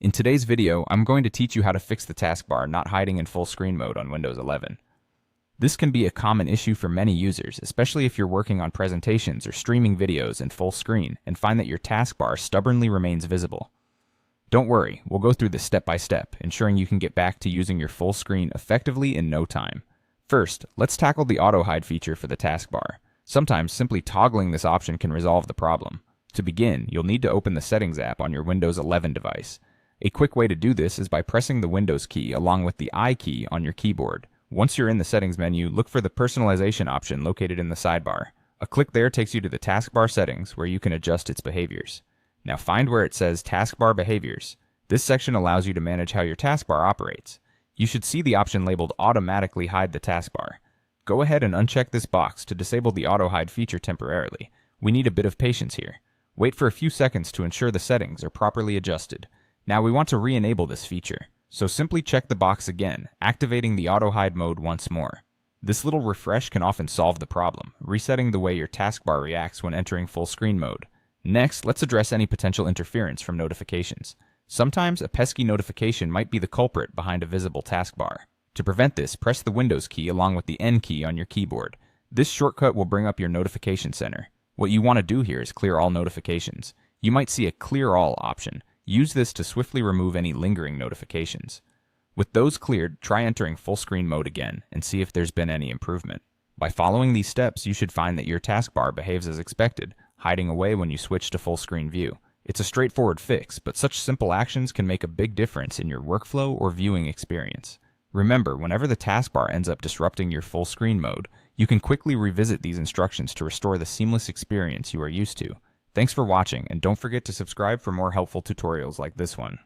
In today's video, I'm going to teach you how to fix the taskbar not hiding in full screen mode on Windows 11. This can be a common issue for many users, especially if you're working on presentations or streaming videos in full screen and find that your taskbar stubbornly remains visible. Don't worry, we'll go through this step by step, ensuring you can get back to using your full screen effectively in no time. First, let's tackle the auto hide feature for the taskbar. Sometimes simply toggling this option can resolve the problem. To begin, you'll need to open the Settings app on your Windows 11 device. A quick way to do this is by pressing the Windows key along with the I key on your keyboard. Once you're in the Settings menu, look for the Personalization option located in the sidebar. A click there takes you to the taskbar settings where you can adjust its behaviors. Now find where it says Taskbar Behaviors. This section allows you to manage how your taskbar operates. You should see the option labeled Automatically Hide the Taskbar. Go ahead and uncheck this box to disable the auto hide feature temporarily. We need a bit of patience here. Wait for a few seconds to ensure the settings are properly adjusted. Now we want to re-enable this feature, so simply check the box again, activating the auto hide mode once more. This little refresh can often solve the problem, resetting the way your taskbar reacts when entering full screen mode. Next, let's address any potential interference from notifications. Sometimes a pesky notification might be the culprit behind a visible taskbar. To prevent this, press the Windows key along with the N key on your keyboard. This shortcut will bring up your notification center. What you want to do here is clear all notifications. You might see a Clear All option. Use this to swiftly remove any lingering notifications. With those cleared, try entering full screen mode again and see if there's been any improvement. By following these steps, you should find that your taskbar behaves as expected, hiding away when you switch to full screen view. It's a straightforward fix, but such simple actions can make a big difference in your workflow or viewing experience. Remember, whenever the taskbar ends up disrupting your full screen mode, you can quickly revisit these instructions to restore the seamless experience you are used to. Thanks for watching, and don't forget to subscribe for more helpful tutorials like this one.